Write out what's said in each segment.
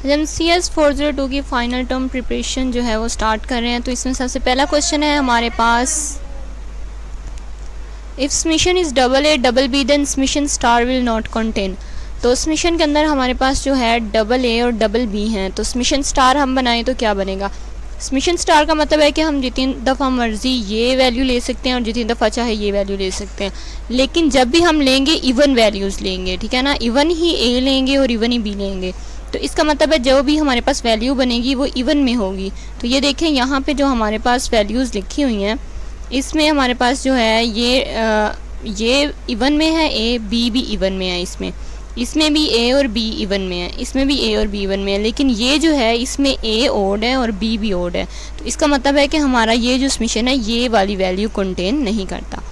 हम CS402 की final term preparation जो है वो स्टार्ट कर रहे हैं। तो इसमें सबसे पहला क्वेश्चन है हमारे पास, if summation is double A double B then summation star will not contain. तो समीशन के अंदर हमारे पास जो है डबल ए और डबल बी हैं, तो समीशन स्टार हम बनाएं तो क्या बनेगा। समीशन स्टार का मतलब है कि हम जितनी दफ़ा मर्ज़ी ये वैल्यू ले सकते हैं और जितनी दफ़ा चाहे ये वैल्यू ले सकते हैं, लेकिन जब भी हम लेंगे इवन वैल्यूज़ लेंगे, ठीक है ना, इवन ही ए लेंगे और इवन ही बी लेंगे। तो इसका मतलब है जो भी हमारे पास वैल्यू बनेगी वो इवन में होगी। तो ये देखें यहाँ पे जो हमारे पास वैल्यूज़ लिखी हुई हैं, इसमें हमारे पास जो है ये इवन में है, ए बी भी इवन में है, इसमें भी ए और बी इवन में है, इसमें भी ए और बी इवन में है, लेकिन ये जो है इसमें ए ओड है और बी भी ओड है। तो इसका मतलब है कि हमारा ये जो समीशन है ये वाली वैल्यू कंटेन नहीं करता।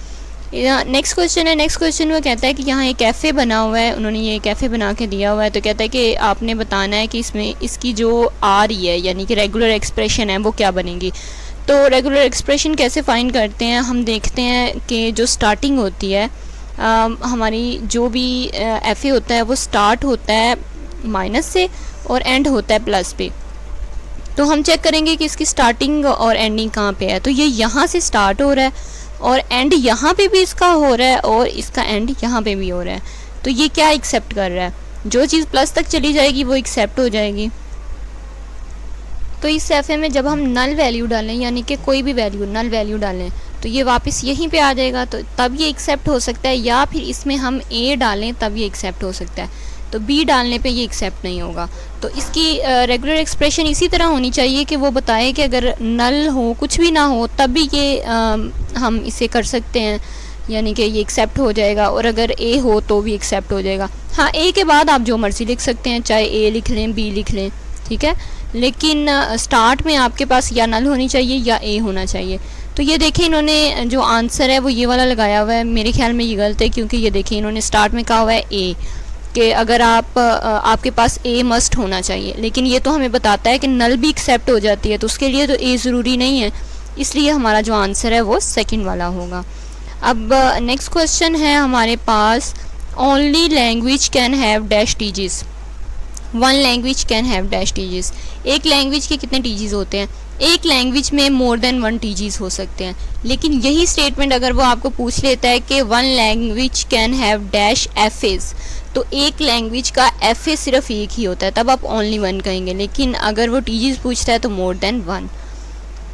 नेक्स्ट क्वेश्चन है, नेक्स्ट क्वेश्चन वो कहता है कि यहाँ एक कैफ़े बना हुआ है, उन्होंने ये कैफ़े बना के दिया हुआ है। तो कहता है कि आपने बताना है कि इसमें इसकी जो आ रही है यानी कि रेगुलर एक्सप्रेशन है वो क्या बनेगी। तो रेगुलर एक्सप्रेशन कैसे फाइंड करते हैं, हम देखते हैं कि जो स्टार्टिंग होती है हमारी जो भी एफ ए होता है वो स्टार्ट होता है माइनस से और एंड होता है प्लस पे। तो हम चेक करेंगे कि इसकी स्टार्टिंग और एंडिंग कहाँ पे है। तो ये यहाँ से स्टार्ट हो रहा है और एंड यहाँ पे भी इसका हो रहा है और इसका एंड यहाँ पे भी हो रहा है। तो ये क्या एक्सेप्ट कर रहा है, जो चीज़ प्लस तक चली जाएगी वो एक्सेप्ट हो जाएगी। तो इस एफ ए में जब हम नल वैल्यू डालें यानी कि कोई भी वैल्यू नल वैल्यू डालें तो ये वापस यहीं पे आ जाएगा, तो तब ये एक्सेप्ट हो सकता है, या फिर इसमें हम ए डालें तब ये एक्सेप्ट हो सकता है। तो बी डालने पे ये एक्सेप्ट नहीं होगा। तो इसकी रेगुलर एक्सप्रेशन इसी तरह होनी चाहिए कि वो बताए कि अगर नल हो कुछ भी ना हो तब भी ये हम इसे कर सकते हैं, यानी कि ये एक्सेप्ट हो जाएगा, और अगर ए हो तो भी एक्सेप्ट हो जाएगा। हाँ, ए के बाद आप जो मर्ज़ी लिख सकते हैं, चाहे ए लिख लें बी लिख लें, ठीक है, लेकिन स्टार्ट में आपके पास या नल होनी चाहिए या ए होना चाहिए। तो ये देखें इन्होंने जो आंसर है वो ये वाला लगाया हुआ है, मेरे ख्याल में ये गलत है, क्योंकि ये देखें इन्होंने स्टार्ट में कहा हुआ है ए, कि अगर आपके पास ए मस्ट होना चाहिए, लेकिन ये तो हमें बताता है कि नल भी एक्सेप्ट हो जाती है, तो उसके लिए तो ए ज़रूरी नहीं है, इसलिए हमारा जो आंसर है वो सेकंड वाला होगा। अब नेक्स्ट क्वेश्चन है हमारे पास, only language can have dash TGs, one language can have dash TGs. एक लैंग्वेज के कितने टीजीज होते हैं, एक लैंग्वेज में मोर देन वन टीजीज हो सकते हैं। लेकिन यही स्टेटमेंट अगर वो आपको पूछ लेता है कि one language can have dash F edge, तो एक लैंग्वेज का एफ ए सिर्फ एक ही होता है, तब आप ओनली वन कहेंगे, लेकिन अगर वो टीजीज पूछता है तो मोर देन वन।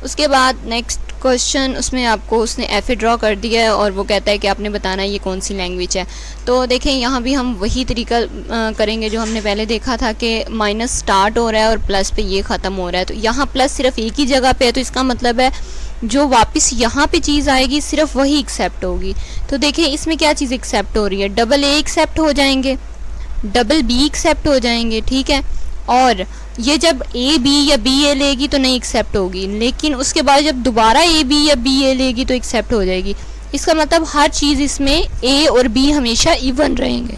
उसके बाद नेक्स्ट क्वेश्चन, उसमें आपको उसने एफ ए ड्रॉ कर दिया है और वो कहता है कि आपने बताना है ये कौन सी लैंग्वेज है। तो देखें यहाँ भी हम वही तरीका करेंगे जो हमने पहले देखा था कि माइनस स्टार्ट हो रहा है और प्लस पे ये ख़त्म हो रहा है। तो यहाँ प्लस सिर्फ एक ही जगह पे है, तो इसका मतलब है जो वापस यहाँ पे चीज़ आएगी सिर्फ वही एक्सेप्ट होगी। तो देखें इसमें क्या चीज़ एक्सेप्ट हो रही है, डबल ए एक्सेप्ट हो जाएंगे, डबल बी एक्सेप्ट हो जाएंगे, ठीक है, और ये जब ए बी या बी ए लेगी तो नहीं एक्सेप्ट होगी, लेकिन उसके बाद जब दोबारा ए बी या बी ए लेगी तो एक्सेप्ट हो जाएगी। इसका मतलब हर चीज़ इसमें ए और बी हमेशा इवन रहेंगे,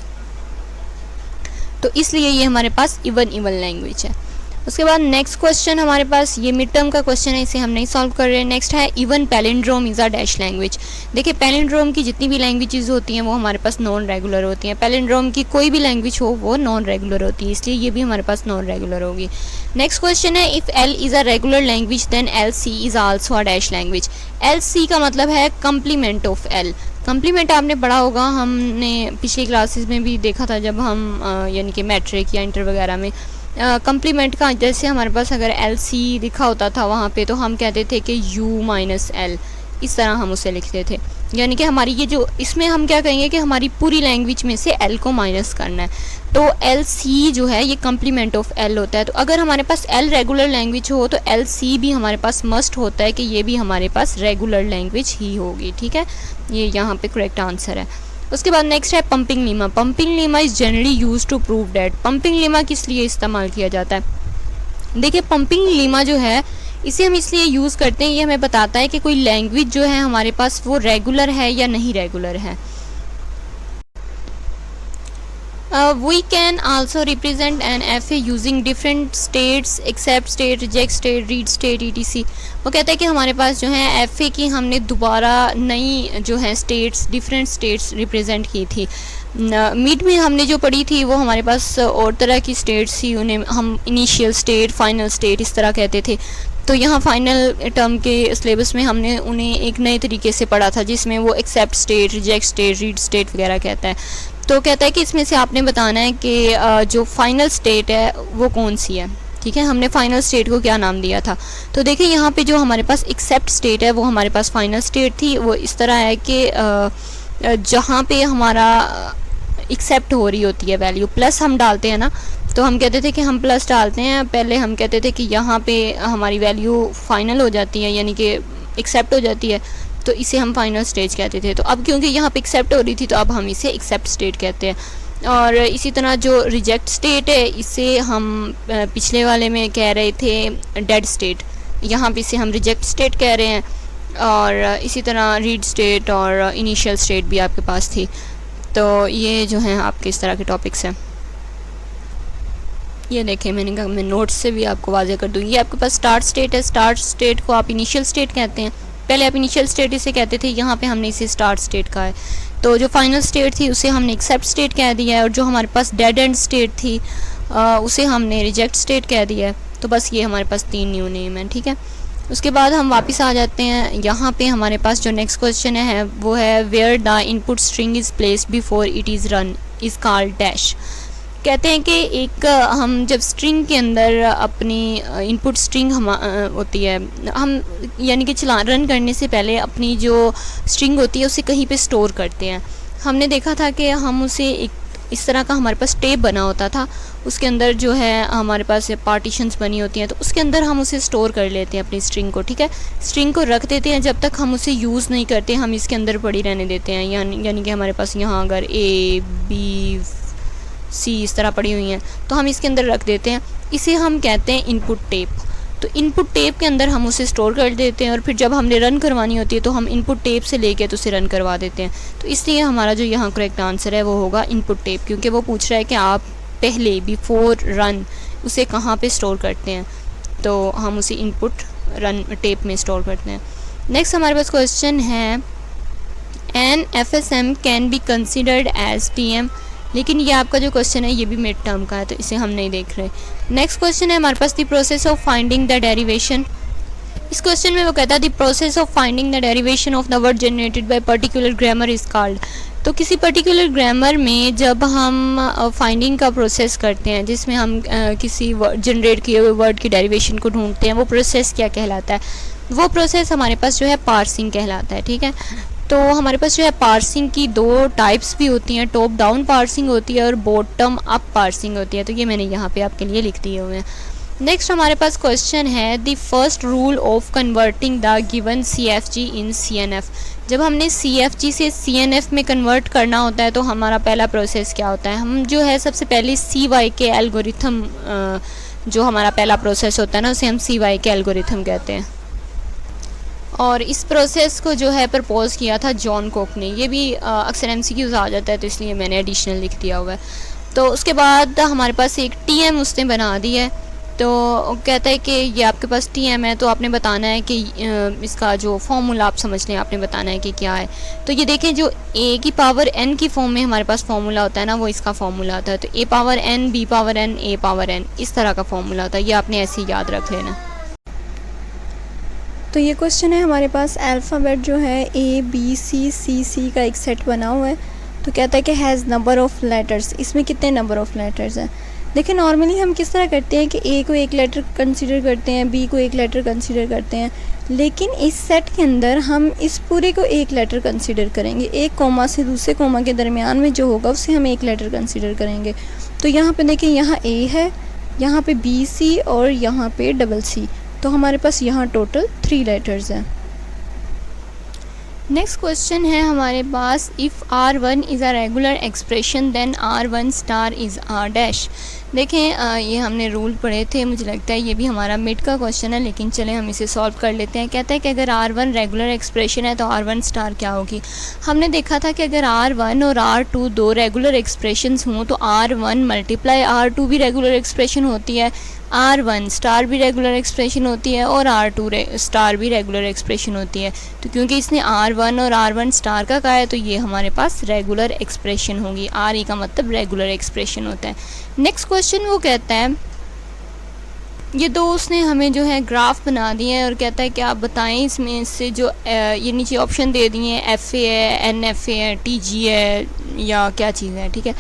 तो इसलिए ये हमारे पास इवन लैंग्वेज है। उसके बाद नेक्स्ट क्वेश्चन हमारे पास ये मिड टर्म का क्वेश्चन है, इसे हम नहीं सॉल्व कर रहे हैं। नेक्स्ट है, even palindrome is a dash language. देखिए पैलिंड्रोम की जितनी भी लैंग्वेजेस होती हैं वो हमारे पास नॉन रेगुलर होती हैं। पैलिंड्रोम की कोई भी लैंग्वेज हो वो नॉन रेगुलर होती है, इसलिए ये भी हमारे पास नॉन रेगुलर होगी। नेक्स्ट क्वेश्चन है, if L is a regular language then L C is also a dash language. L C का मतलब है कम्प्लीमेंट ऑफ एल। कम्प्लीमेंट आपने पढ़ा होगा, हमने पिछली क्लासेस में भी देखा था जब हम यानी कि मैट्रिक या इंटर वगैरह में कम्प्लीमेंट का, जैसे हमारे पास अगर एल सी लिखा होता था वहाँ पे, तो हम कहते थे कि यू माइनस एल, इस तरह हम उसे लिखते थे। यानी कि हमारी ये जो इसमें हम क्या कहेंगे कि हमारी पूरी लैंग्वेज में से एल को माइनस करना है, तो एल सी जो है ये कम्प्लीमेंट ऑफ एल होता है। तो अगर हमारे पास एल रेगुलर लैंग्वेज हो तो एल सी भी हमारे पास मस्ट होता है कि ये भी हमारे पास रेगुलर लैंग्वेज ही होगी, ठीक है, ये यहाँ पे करेक्ट आंसर है। उसके बाद नेक्स्ट है pumping lemma. Pumping lemma is generally use to prove that. Pumping lemma किस लिए इस्तेमाल किया जाता है, देखिए पंपिंग लीमा जो है इसे हम इसलिए यूज़ करते हैं, ये हमें बताता है कि कोई लैंग्वेज जो है हमारे पास वो रेगुलर है या नहीं रेगुलर है। We can also represent an FA using different states, accept state, reject state, read state, etc. वो कहता है कि हमारे पास जो है FA की हमने दोबारा नई जो है स्टेट्स, डिफरेंट स्टेट्स रिप्रेजेंट की थी। मिड में हमने जो पढ़ी थी वो हमारे पास और तरह की स्टेट्स थी, उन्हें हम इनिशियल स्टेट, फाइनल स्टेट इस तरह कहते थे। तो यहाँ फाइनल टर्म के सिलेबस में हमने उन्हें एक नए तरीके से पढ़ा था, जिसमें वो accept state, reject state, read state वगैरह कहता है। तो कहता है कि इसमें से आपने बताना है कि जो फाइनल स्टेट है वो कौन सी है। ठीक है, हमने फाइनल स्टेट को क्या नाम दिया था। तो देखिए यहाँ पे जो हमारे पास एक्सेप्ट स्टेट है वो हमारे पास फाइनल स्टेट थी। वो इस तरह है कि जहाँ पे हमारा एक्सेप्ट हो रही होती है वैल्यू, प्लस हम डालते हैं ना, तो हम कहते थे कि हम प्लस डालते हैं। पहले हम कहते थे कि यहाँ पे हमारी वैल्यू फाइनल हो जाती है, यानी कि एक्सेप्ट हो जाती है, तो इसे हम फाइनल स्टेज कहते थे। तो अब क्योंकि यहाँ पे एक्सेप्ट हो रही थी तो अब हम इसे एक्सेप्ट स्टेट कहते हैं। और इसी तरह जो रिजेक्ट स्टेट है इसे हम पिछले वाले में कह रहे थे डेड स्टेट, यहाँ पे इसे हम रिजेक्ट स्टेट कह रहे हैं। और इसी तरह रीड स्टेट और इनिशियल स्टेट भी आपके पास थी। तो ये जो हैं आपके इस तरह के टॉपिक्स हैं। ये देखें, मैंने कहा मैं नोट्स से भी आपको वाज़ेह कर दूँगी। ये आपके पास स्टार्ट स्टेट है, स्टार्ट स्टेट को आप इनिशियल स्टेट कहते हैं। पहले आप इनिशियल स्टेट इसे कहते थे, यहाँ पे हमने इसे स्टार्ट स्टेट कहा है। तो जो फाइनल स्टेट थी उसे हमने एक्सेप्ट स्टेट कह दिया है, और जो हमारे पास डेड एंड स्टेट थी उसे हमने रिजेक्ट स्टेट कह दिया है। तो बस ये हमारे पास 3 न्यू नेम हैं। ठीक है, उसके बाद हम वापस आ जाते हैं। यहाँ पे हमारे पास जो नेक्स्ट क्वेश्चन है वो है where the input string is placed before it is run is called dash. कहते हैं कि एक हम जब स्ट्रिंग के अंदर अपनी इनपुट स्ट्रिंग होती है, हम यानी कि रन करने से पहले अपनी जो स्ट्रिंग होती है उसे कहीं पे स्टोर करते हैं। हमने देखा था कि हम उसे एक इस तरह का हमारे पास टेप बना होता था, उसके अंदर जो है हमारे पास पार्टीशंस बनी होती हैं, तो उसके अंदर हम उसे स्टोर कर लेते हैं अपनी स्ट्रिंग को। ठीक है, स्ट्रिंग को रख देते हैं, जब तक हम उसे यूज़ नहीं करते हम इसके अंदर पड़ी रहने देते हैं। यानी कि हमारे पास यहाँ अगर ABC इस तरह पड़ी हुई हैं तो हम इसके अंदर रख देते हैं। इसे हम कहते हैं इनपुट टेप। तो इनपुट टेप के अंदर हम उसे स्टोर कर देते हैं, और फिर जब हमने रन करवानी होती है तो हम इनपुट टेप से लेके तो उसे रन करवा देते हैं। तो इसलिए हमारा जो यहाँ करेक्ट आंसर है वो होगा इनपुट टेप, क्योंकि वो पूछ रहा है कि आप पहले बिफोर रन उसे कहाँ पे स्टोर करते हैं, तो हम उसे इनपुट रन टेप में स्टोर करते हैं। नेक्स्ट हमारे पास क्वेश्चन है an FSM can be considered as TM, लेकिन ये आपका जो क्वेश्चन है ये भी मिड टर्म का है, तो इसे हम नहीं देख रहे। नेक्स्ट क्वेश्चन है हमारे पास the process of finding the derivation. इस क्वेश्चन में वो कहता है the process of finding the derivation of the word generated by particular grammar is called. तो किसी पर्टिकुलर ग्रामर में जब हम फाइंडिंग का प्रोसेस करते हैं, जिसमें हम किसी जनरेट किए हुए वर्ड की डेरिवेशन को ढूंढते हैं, वो प्रोसेस क्या कहलाता है? वो प्रोसेस हमारे पास जो है पार्सिंग कहलाता है। ठीक है, तो हमारे पास जो है पार्सिंग की 2 टाइप्स भी होती हैं, टॉप डाउन पार्सिंग होती है और बॉटम अप पार्सिंग होती है। तो ये मैंने यहाँ पे आपके लिए लिख दिए हुए हैं। नेक्स्ट हमारे पास क्वेश्चन है the first rule of converting the given CFG in CNF। जब हमने CFG से CNF में कन्वर्ट करना होता है तो हमारा पहला प्रोसेस क्या होता है? हम जो है सबसे पहले CYK एल्गोरिथम, जो हमारा पहला प्रोसेस होता है ना, उसे हम CYK एल्गोरिथम कहते हैं। और इस प्रोसेस को जो है प्रपोज किया था जॉन कॉक ने। ये भी अक्सर MCQs आ जाता है, तो इसलिए मैंने एडिशनल लिख दिया हुआ है। तो उसके बाद हमारे पास एक TM उसने बना दी है। तो कहता है कि ये आपके पास TM है, तो आपने बताना है कि इसका जो फॉर्मूला आप समझ लें, आपने बताना है कि क्या है। तो ये देखें, जो A की पावर N की फॉर्म में हमारे पास फॉर्मूला होता है ना, वो इसका फॉर्मूला होता है। तो A power N, B power N, A power N, इस तरह का फॉर्मूला होता है। ये आपने ऐसे ही याद रख लेना। तो ये क्वेश्चन है हमारे पास अल्फ़ाबेट जो है ABCCC का एक सेट बना हुआ है। तो कहता है कि हैज़ नंबर ऑफ़ लेटर्स, इसमें कितने नंबर ऑफ़ लेटर्स हैं। देखिए नॉर्मली हम किस तरह करते हैं कि A को एक लेटर कंसीडर करते हैं, B को एक लेटर कंसीडर करते हैं, लेकिन इस सेट के अंदर हम इस पूरे को एक लेटर कंसीडर करेंगे। एक कॉमा से दूसरे कॉमा के दरमियान में जो होगा उसे हम एक लेटर कंसीडर करेंगे। तो यहाँ पे देखिए, यहाँ A है, यहाँ पे BC और यहाँ पे CC। तो हमारे पास यहाँ टोटल 3 लेटर्स हैं। नेक्स्ट क्वेश्चन है हमारे पास if R1 is a regular expression then R1 star is R dash. देखें ये हमने रूल पढ़े थे, मुझे लगता है ये भी हमारा मिड का क्वेश्चन है, लेकिन चलें हम इसे सॉल्व कर लेते हैं। कहता है कि अगर R1 रेगुलर एक्सप्रेशन है तो R1 स्टार क्या होगी। हमने देखा था कि अगर R1 और R2 दो रेगुलर एक्सप्रेशंस हों तो R1 मल्टीप्लाई R2 भी रेगुलर एक्सप्रेशन होती है, R1 स्टार भी रेगुलर एक्सप्रेशन होती है और R2 स्टार भी रेगुलर एक्सप्रेशन होती है। तो क्योंकि इसने R1 और R1 स्टार का कहा है तो ये हमारे पास रेगुलर एक्सप्रेशन होगी। RE का मतलब रेगुलर एक्सप्रेशन होता है। नेक्स्ट क्वेश्चन वो कहता है, ये दो उसने हमें जो है ग्राफ बना दिए हैं और कहता है कि आप बताएं इसमें से जो ये नीचे ऑप्शन दे दिए हैं FA है, NFA है, TG है या क्या चीज़ है, ठीक है।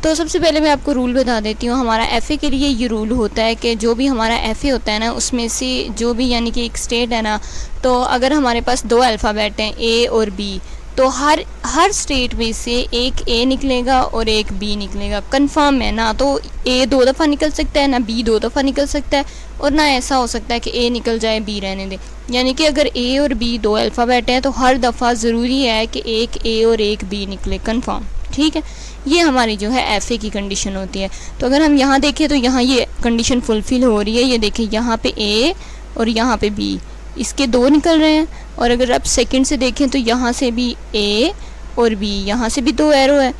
तो सबसे पहले मैं आपको रूल बता देती हूँ। हमारा FA के लिए ये रूल होता है कि जो भी हमारा FA होता है ना, उसमें से जो भी यानी कि एक स्टेट है ना, तो अगर हमारे पास दो अल्फ़ाबेट हैं A और B, तो हर स्टेट में से एक A निकलेगा और एक B निकलेगा। कंफर्म है ना, तो A 2 दफ़ा निकल सकता है, ना B 2 दफ़ा निकल सकता है, और ना ऐसा हो सकता है कि A निकल जाए B रहने दे। यानी कि अगर A और B दो अल्फ़ाबेट हैं तो हर दफ़ा ज़रूरी है कि एक A और एक B निकले, कंफर्म, ठीक है। ये हमारी जो है FA की कंडीशन होती है। तो अगर हम यहाँ देखें तो यहाँ ये कंडीशन फुलफ़िल हो रही है। ये देखिए यहाँ पे A और यहाँ पे B, इसके दो निकल रहे हैं। और अगर आप सेकंड से देखें तो यहाँ से भी A और B, यहाँ से भी दो एरो है।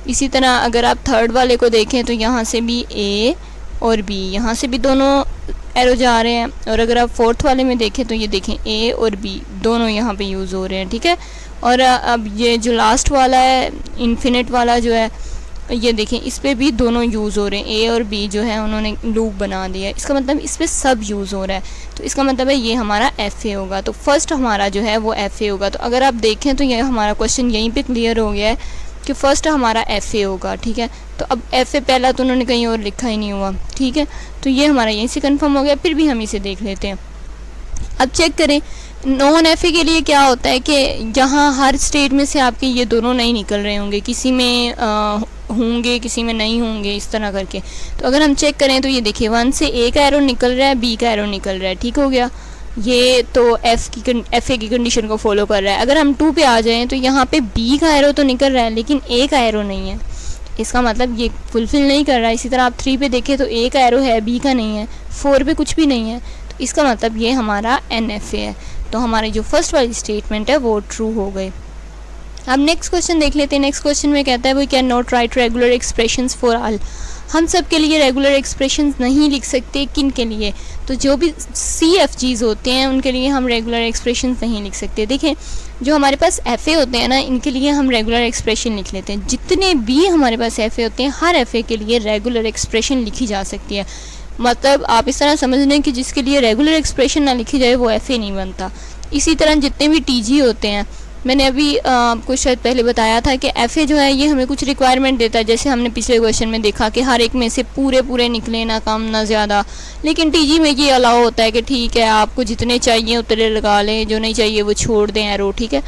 इसी तरह अगर आप थर्ड वाले को देखें तो यहाँ से भी A और B, यहाँ से भी दोनों एरो जा रहे हैं। और अगर आप फोर्थ वाले में देखें तो ये देखें A और B दोनों यहाँ पे यूज़ हो रहे हैं, ठीक है। और अब ये जो लास्ट वाला है इन्फिनिट वाला जो है, ये देखें इस पर भी दोनों यूज़ हो रहे हैं। A और B जो है उन्होंने लूप बना दिया है, इसका मतलब इस पर सब यूज़ हो रहा है। तो इसका मतलब है ये हमारा FA होगा। तो फर्स्ट हमारा जो है वो FA होगा। तो अगर आप देखें तो ये हमारा क्वेश्चन यहीं पे क्लियर हो गया है कि फ़र्स्ट हमारा FA होगा, ठीक है। तो अब FA पहला तो उन्होंने कहीं और लिखा ही नहीं हुआ, ठीक है। तो ये हमारा यहीं से कन्फर्म हो गया। फिर भी हम इसे देख लेते हैं। अब चेक करें नॉन FA के लिए क्या होता है कि जहाँ हर स्टेट में से आपके ये दोनों नहीं निकल रहे होंगे, किसी में होंगे किसी में नहीं होंगे, इस तरह करके। तो अगर हम चेक करें तो ये देखिए 1 से A का एरो निकल रहा है, B का एरो निकल रहा है, ठीक हो गया। ये तो FA की कंडीशन को फॉलो कर रहा है। अगर हम 2 पे आ जाएं तो यहाँ पे B का एरो तो निकल रहा है लेकिन A का एरो नहीं है, इसका मतलब ये फुलफ़िल नहीं कर रहा है। इसी तरह आप 3 पे देखें तो A का एरो है, B का नहीं है, 4 पे कुछ भी नहीं है, तो इसका मतलब ये हमारा NFA है। तो हमारी जो फर्स्ट वाली स्टेटमेंट है वो ट्रू हो गई। अब नेक्स्ट क्वेश्चन देख लेते हैं। नेक्स्ट क्वेश्चन में कहता है we can not write regular expressions for all. हम सब के लिए रेगुलर एक्सप्रेशंस नहीं लिख सकते। किन के लिए? तो जो भी CFGs होते हैं उनके लिए हम रेगुलर एक्सप्रेशंस नहीं लिख सकते। देखें जो हमारे पास FA होते हैं ना, इनके लिए हम रेगुलर एक्सप्रेशन लिख लेते हैं। जितने भी हमारे पास FA होते हैं हर FA के लिए रेगुलर एक्सप्रेशन लिखी जा सकती है। मतलब आप इस तरह समझ लें कि जिसके लिए रेगुलर एक्सप्रेशन ना लिखी जाए वो FA नहीं बनता। इसी तरह जितने भी TG होते हैं, मैंने अभी आपको शायद पहले बताया था कि FA जो है ये हमें कुछ रिक्वायरमेंट देता है। जैसे हमने पिछले क्वेश्चन में देखा कि हर एक में से पूरे निकले, ना कम ना ज़्यादा। लेकिन TG में ये अलाउ होता है कि ठीक है आपको जितने चाहिए उतने लगा लें, जो नहीं चाहिए वो छोड़ दें एरो, ठीक है।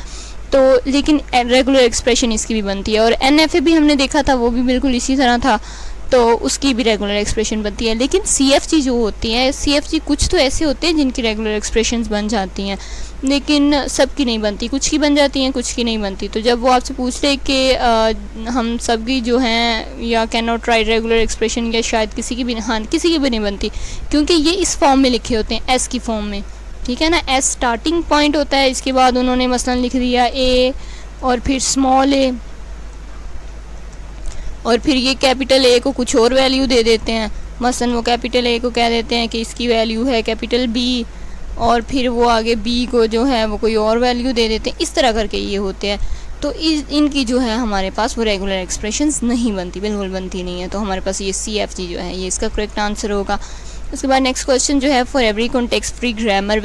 तो लेकिन रेगुलर एक्सप्रेशन इसकी भी बनती है। और NFA भी हमने देखा था, वो भी बिल्कुल इसी तरह था, तो उसकी भी रेगुलर एक्सप्रेशन बनती है। लेकिन CFG जो होती है, CFG कुछ तो ऐसे होते हैं जिनकी रेगुलर एक्सप्रेशंस बन जाती हैं, लेकिन सब की नहीं बनती। कुछ की बन जाती हैं, कुछ की नहीं बनती। तो जब वो आपसे पूछ ले कि हम सब की जो हैं या can not write regular expression, या शायद किसी की भी, हाँ किसी की भी नहीं बनती, क्योंकि ये इस फॉर्म में लिखे होते हैं, S की फॉर्म में, ठीक है ना। S स्टार्टिंग पॉइंट होता है, इसके बाद उन्होंने मसलन लिख दिया A और फिर स्मॉल a, और फिर ये कैपिटल A को कुछ और वैल्यू दे देते हैं। मसलन वो कैपिटल A को कह देते हैं कि इसकी वैल्यू है कैपिटल B, और फिर वो आगे B को जो है वो कोई और वैल्यू दे देते हैं। इस तरह करके ये होते हैं। तो इनकी जो है हमारे पास वो रेगुलर एक्सप्रेशंस नहीं बनती, बिल्कुल बनती नहीं है। तो हमारे पास ये CFG जो है ये इसका करेक्ट आंसर होगा। उसके बाद नेक्स्ट क्वेश्चन जो है for every context free grammar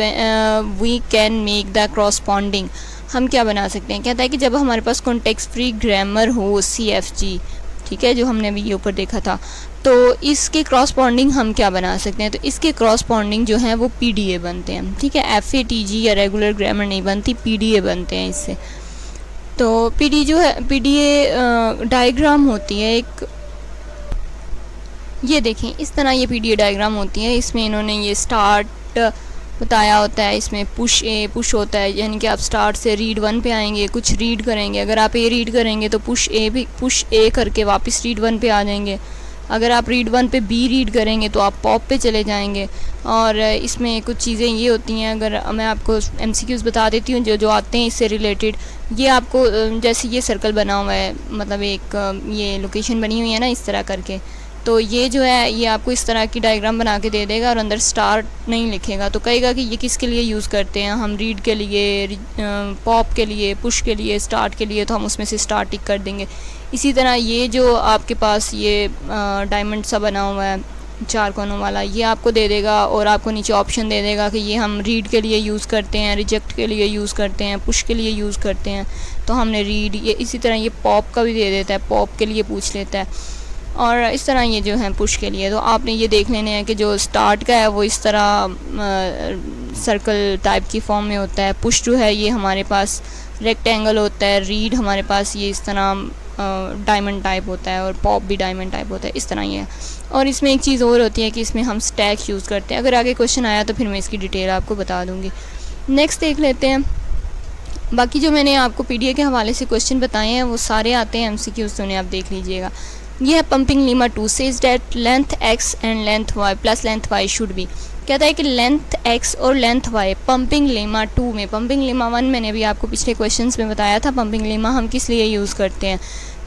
we can make the corresponding. हम क्या बना सकते हैं? कहता है कि जब हमारे पास कॉन्टेक्स्ट फ्री ग्रामर हो CFG, ठीक है, जो हमने अभी ये ऊपर देखा था, तो इसके क्रॉसपॉन्डिंग हम क्या बना सकते हैं? तो इसके क्रॉसपॉन्डिंग जो है वो PDA बनते हैं, ठीक है। FA TG या रेगुलर ग्रामर नहीं बनती, PDA बनते हैं इससे। तो PDA डायग्राम होती है एक, ये देखें इस तरह ये PDA डायग्राम होती है। इसमें इन्होंने ये स्टार्ट बताया होता है, इसमें पुश होता है, यानी कि आप स्टार्ट से रीड 1 पे आएंगे, कुछ रीड करेंगे। अगर आप A रीड करेंगे तो पुश A करके वापस रीड 1 पे आ जाएंगे। अगर आप रीड 1 पे B रीड करेंगे तो आप पॉप पे चले जाएंगे। और इसमें कुछ चीज़ें ये होती हैं, अगर मैं आपको MCQs बता देती हूँ जो आते हैं इससे रिलेटेड। ये आपको जैसे ये सर्कल बना हुआ है, मतलब एक ये लोकेशन बनी हुई है ना इस तरह करके, तो ये जो है ये आपको इस तरह की डायग्राम बना के दे देगा और अंदर स्टार नहीं लिखेगा, तो कहेगा कि ये किसके लिए यूज़ करते हैं, हम रीड के लिए, पॉप के लिए, पुश के लिए, स्टार्ट के लिए, तो हम उसमें से स्टार टिक कर देंगे। इसी तरह ये जो आपके पास ये डायमंड सा बना हुआ है 4 कोनों वाला, ये आपको दे देगा और आपको नीचे ऑप्शन दे देगा कि ये हम रीड के लिए यूज़ करते हैं, रिजेक्ट के लिए यूज़ करते हैं, पुश के लिए यूज़ करते हैं, तो हमने रीड। ये इसी तरह ये पॉप का भी दे देता है, पॉप के लिए पूछ लेता है, और इस तरह ये जो है पुश के लिए। तो आपने ये देख लेने हैं कि जो स्टार्ट का है वो इस तरह सर्कल टाइप की फॉर्म में होता है, पुश जो है ये हमारे पास रेक्टेंगल होता है, रीड हमारे पास ये इस तरह डायमंड टाइप होता है, और पॉप भी डायमंड टाइप होता है, इस तरह ये है। और इसमें एक चीज़ और होती है कि इसमें हम स्टैक यूज़ करते हैं। अगर आगे क्वेश्चन आया तो फिर मैं इसकी डिटेल आपको बता दूँगी। नेक्स्ट देख लेते हैं। बाकी जो मैंने आपको पीडीए के हवाले से क्वेश्चन बताए हैं वो सारे आते हैं एमसीक्यूज़, तो उन्हें आप देख लीजिएगा। ये है pumping Lima 2 says that length x and length y plus length y should be. कहता है कि लेंथ x और लेंथ y पंपिंग लीमा 2 में, पंपिंग लीमा 1 मैंने भी आपको पिछले क्वेश्चंस में बताया था पंपिंग लीमा हम किस लिए यूज़ करते हैं,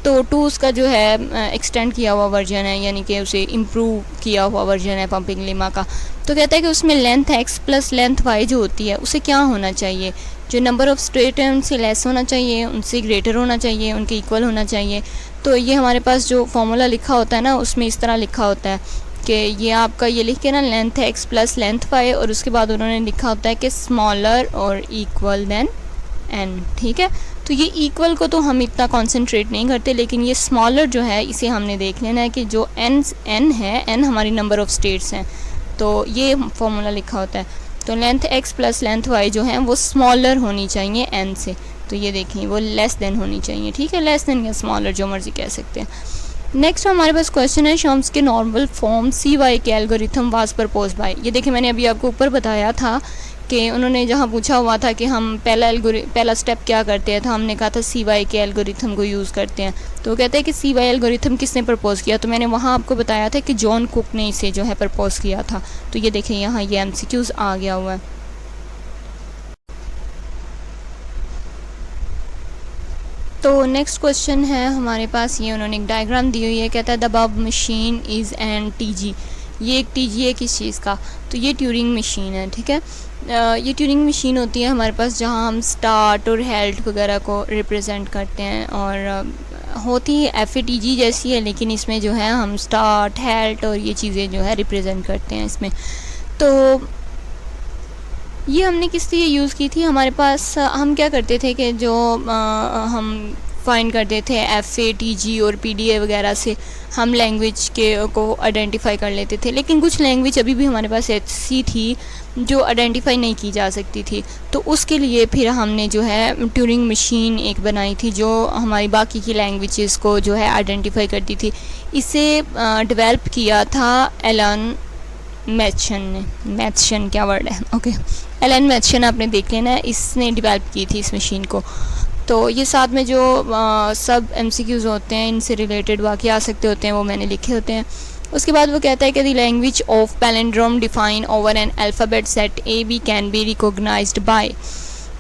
तो 2 उसका जो है एक्सटेंड किया हुआ वर्जन है, यानी कि उसे इम्प्रूव किया हुआ वर्जन है पंपिंग लीमा का। तो कहता है कि उसमें length x plus length y जो होती है उसे क्या होना चाहिए, जो नंबर ऑफ़ स्ट्रेट है उनसे लेस होना चाहिए, उनसे ग्रेटर होना चाहिए, उनके इक्वल होना चाहिए। तो ये हमारे पास जो फॉर्मूला लिखा होता है ना उसमें इस तरह लिखा होता है कि ये आपका ये लिख के ना length x plus length y, और उसके बाद उन्होंने लिखा होता है कि स्मॉलर और इक्वल देन n। ठीक है, तो ये इक्वल को तो हम इतना कॉन्सेंट्रेट नहीं करते, लेकिन ये स्मॉलर जो है इसे हमने देख लेना है कि जो n है, n हमारी नंबर ऑफ़ स्टेट्स हैं, तो ये फॉर्मूला लिखा होता है। तो length x plus length y जो है वो स्मॉलर होनी चाहिए n से, तो ये देखिए वो लेस देन होनी चाहिए। ठीक है, लेस देन या स्मॉलर जो मर्जी कह सकते हैं। नेक्स्ट हमारे पास क्वेश्चन है शम्स के नॉर्मल फॉर्म CY के एल्गोरिथम वाज प्रपोज बाय। ये देखिए मैंने अभी आपको ऊपर बताया था कि उन्होंने जहाँ पूछा हुआ था कि हम पहला स्टेप क्या करते हैं, तो हमने कहा था CY के एल्गोरिथम को यूज़ करते हैं। तो कहते हैं कि CY एल्गोरिथम किसने प्रपोज़ किया, तो मैंने वहाँ आपको बताया था कि जॉन कुक ने इसे जो है प्रपोज़ किया था। तो ये देखिए यहाँ ये MCQs आ गया हुआ है। तो नेक्स्ट क्वेश्चन है हमारे पास, ये उन्होंने एक डायग्राम दी हुई है, कहता है the above machine is an TG। ये एक TG है किस चीज़ का, तो ये ट्यूरिंग मशीन है। ठीक है, ये ट्यूरिंग मशीन होती है हमारे पास जहाँ हम स्टार्ट और हेल्ट वगैरह को रिप्रेजेंट करते हैं, और होती FATG जैसी है, लेकिन इसमें जो है हम स्टार्ट हेल्ट और ये चीज़ें जो है रिप्रेजेंट करते हैं इसमें। तो ये हमने किस लिए यूज़ की थी, हमारे पास हम क्या करते थे कि जो हम फाइंड करते थे FATG और PDA वगैरह से हम लैंग्वेज को आइडेंटिफाई कर लेते थे, लेकिन कुछ लैंग्वेज अभी भी हमारे पास ऐसी थी जो आइडेंटिफाई नहीं की जा सकती थी। तो उसके लिए फिर हमने जो है ट्यूरिंग मशीन एक बनाई थी जो हमारी बाकी की लैंग्वेजेस को जो है आइडेंटिफाई करती थी। इसे डेवलप किया था एलन मैथसन ने, मैथसन क्या वर्ड है, ओके, एलन मैथसन आपने देख लेना है, इसने डेवलप की थी इस मशीन को। तो ये साथ में जो सब MCQs होते हैं इनसे रिलेटेड बाकी आ सकते होते हैं वो मैंने लिखे होते हैं। उसके बाद वो कहता है कि the language of palindrome define over an alphabet set AB can be recognized by.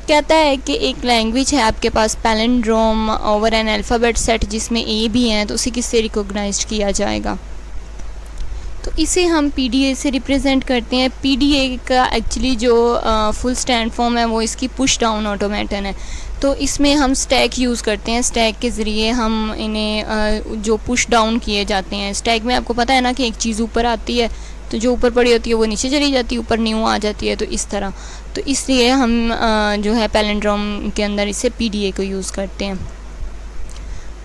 कहता है कि एक लैंग्वेज है आपके पास palindrome over an alphabet set जिसमें A भी हैं, तो उसे किससे रिकॉग्नाइज्ड किया जाएगा, तो इसे हम PDA से रिप्रेजेंट करते हैं। PDA का एक्चुअली जो फुल स्टैंड फॉर्म है वो इसकी पुश डाउन ऑटोमेटन है। तो इसमें हम स्टैक यूज़ करते हैं, स्टैक के ज़रिए हम इन्हें जो पुश डाउन किए जाते हैं। स्टैक में आपको पता है ना कि एक चीज़ ऊपर आती है तो जो ऊपर पड़ी होती है वो नीचे चली जाती है, ऊपर न्यू आ जाती है, तो इस तरह। तो इसलिए हम जो है पैलिंड्रोम के अंदर इसे PDA को यूज़ करते हैं।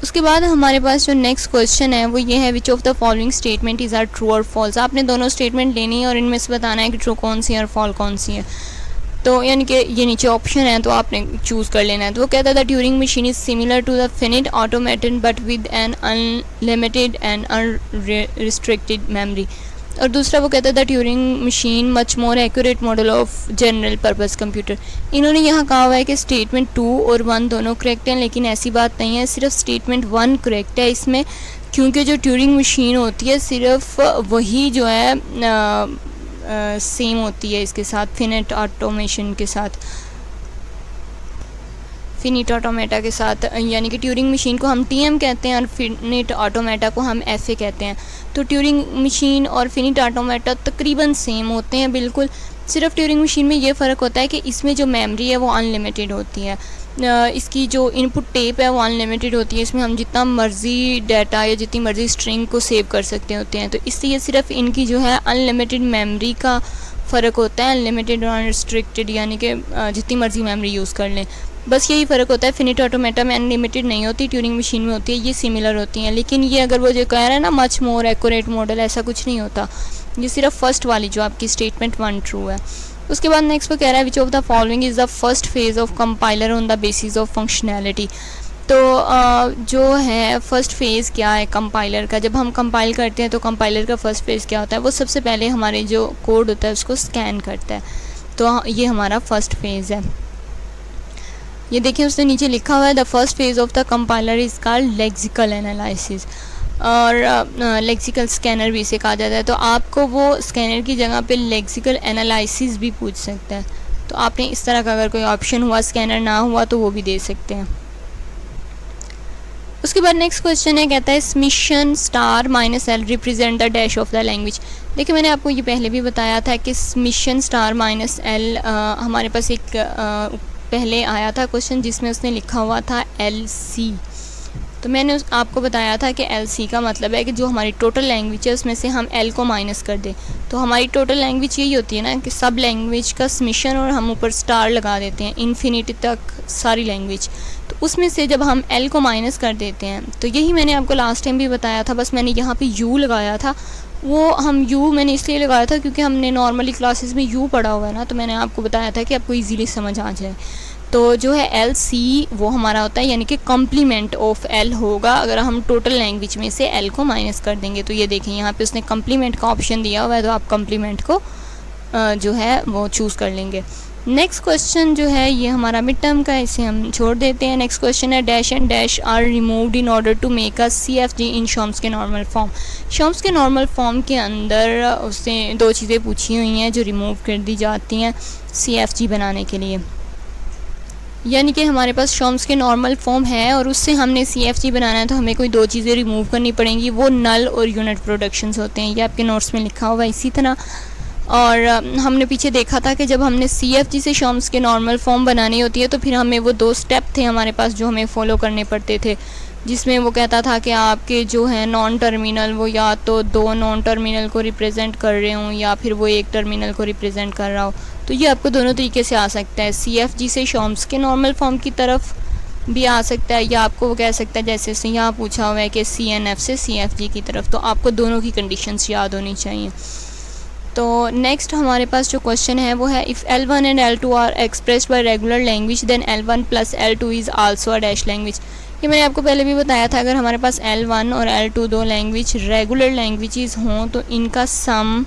उसके बाद हमारे पास जो नेक्स्ट क्वेश्चन है वो ये है, which of the following statement is are true और फॉल्स। आपने दोनों स्टेटमेंट लेनी है और इनमें से बताना है कि ट्रू कौन सी है और फॉल कौन सी है। तो यानी कि ये नीचे ऑप्शन है तो आपने चूज़ कर लेना है। तो वो कहता है the Turing machine is similar to the finite automaton but with an unlimited and unrestricted memory. और दूसरा वो कहता है the Turing machine much more accurate model of general purpose computer. इन्होंने यहाँ कहा हुआ है कि स्टेटमेंट 2 और 1 दोनों करेक्ट हैं, लेकिन ऐसी बात नहीं है, सिर्फ स्टेटमेंट 1 करेक्ट है इसमें, क्योंकि जो ट्यूरिंग मशीन होती है सिर्फ वही जो है सेम होती है इसके साथ, फिनिट ऑटोमेशन के साथ। फिनिट ऑटोमेटा के साथ, यानी कि ट्यूरिंग मशीन को हम टीएम कहते हैं और फिनिट ऑटोमेटा को हम एफए कहते हैं। तो ट्यूरिंग मशीन और फिनिट ऑटोमेटा तकरीबन सेम होते हैं बिल्कुल, सिर्फ ट्यूरिंग मशीन में ये फ़र्क होता है कि इसमें जो मेमोरी है वो अनलिमिटेड होती है, इसकी जो इनपुट टेप है वो अनलिमिटेड होती है, इसमें हम जितना मर्ज़ी डाटा या जितनी मर्ज़ी स्ट्रिंग को सेव कर सकते होते हैं। तो इसलिए सिर्फ इनकी जो है अनलिमिटेड मेमोरी का फ़र्क होता है, अनलिमिटेड और अनरिस्ट्रिक्टेड, यानी कि जितनी मर्ज़ी मेमोरी यूज़ कर लें, बस यही फ़र्क होता है। फिनिट ऑटोमेटा में अनलिमिटेड नहीं होती, ट्यूरिंग मशीन में होती है, ये सिमिलर होती हैं। लेकिन ये अगर वो जो कह रहा है ना मच मोर एक्यूरेट मॉडल, ऐसा कुछ नहीं होता, ये सिर्फ फर्स्ट वाली जो आपकी स्टेटमेंट 1 ट्रू है। उसके बाद नेक्स्ट वो कह रहा है which of the following is the first phase of compiler on the basis of functionality. तो जो है फर्स्ट फेज़ क्या है कंपाइलर का, जब हम कंपाइल करते हैं तो कंपाइलर का फर्स्ट फेज़ क्या होता है, वो सबसे पहले हमारे जो कोड होता है उसको स्कैन करता है, तो ये हमारा फर्स्ट फेज़ है। ये देखिए उसने नीचे लिखा हुआ है the first phase of the compiler is called lexical analysis, और लेक्सिकल स्कैनर भी इसे कहा जाता है। तो आपको वो स्कैनर की जगह पे लेक्सिकल एनालिसिस भी पूछ सकता है, तो आपने इस तरह का अगर कोई ऑप्शन हुआ, स्कैनर ना हुआ, तो वो भी दे सकते हैं। उसके बाद नेक्स्ट क्वेश्चन है, कहता है summation star minus L represent the dash of the language. देखिए मैंने आपको ये पहले भी बताया था कि स्मिशन स्टार माइनस एल, हमारे पास एक पहले आया था क्वेश्चन जिसमें उसने लिखा हुआ था LC, तो मैंने आपको बताया था कि LC का मतलब है कि जो हमारी टोटल लैंग्वेज है उसमें से हम L को माइनस कर दें। तो हमारी टोटल लैंग्वेज यही होती है ना कि सब लैंग्वेज का स्मिशन और हम ऊपर स्टार लगा देते हैं इन्फिनिटी तक सारी लैंग्वेज, तो उसमें से जब हम L को माइनस कर देते हैं, तो यही मैंने आपको लास्ट टाइम भी बताया था, बस मैंने यहाँ पे U लगाया था। वो हम U मैंने इसलिए लगाया था क्योंकि हमने नॉर्मली क्लासेस में U पढ़ा हुआ है ना, तो मैंने आपको बताया था कि आपको इजीली समझ आ जाए। तो जो है LC वो हमारा होता है, यानी कि कॉम्प्लीमेंट ऑफ L होगा अगर हम टोटल लैंग्वेज में से L को माइनस कर देंगे। तो ये देखें यहाँ पे उसने कॉम्प्लीमेंट का ऑप्शन दिया हुआ है, तो आप कॉम्प्लीमेंट को जो है वो चूज़ कर लेंगे। नेक्स्ट क्वेश्चन जो है ये हमारा मिड टर्म का है, इसे हम छोड़ देते हैं। नेक्स्ट क्वेश्चन है dash and dash are removed in order to make a CFG in Chomsky normal form. Chomsky normal form के अंदर उसने दो चीज़ें पूछी हुई हैं जो रिमूव कर दी जाती हैं CFG बनाने के लिए, यानी कि हमारे पास चॉम्स्की नॉर्मल फॉर्म है और उससे हमने CFG बनाना है, तो हमें कोई दो चीज़ें रिमूव करनी पड़ेंगी, वो नल और यूनिट प्रोडक्शंस होते हैं। ये आपके नोट्स में लिखा हुआ है इसी तरह। और हमने पीछे देखा था कि जब हमने CFG से चॉम्स्की नॉर्मल फॉर्म बनानी होती है तो फिर हमें वो दो स्टेप थे हमारे पास जो हमें फॉलो करने पड़ते थे, जिसमें वो कहता था कि आपके जो है नॉन टर्मिनल वो या तो दो नॉन टर्मिनल को रिप्रेजेंट कर रहे हों या फिर वो एक टर्मिनल को रिप्रेजेंट कर रहा हो। तो ये आपको दोनों तरीके से आ सकता है, CFG से चॉम्स्की नॉर्मल फॉर्म की तरफ भी आ सकता है, या आपको वो कह सकता है जैसे से यहाँ पूछा हुआ है कि CNF से CFG की तरफ। तो आपको दोनों की कंडीशंस याद होनी चाहिए। तो नेक्स्ट हमारे पास जो क्वेश्चन है वो है if L1 and L2 are expressed by regular language then L1 plus L2 is also a dash language. ये मैंने आपको पहले भी बताया था, अगर हमारे पास L1 और L2 दो लैंग्वेज रेगुलर लैंग्वेजेस हों तो इनका सम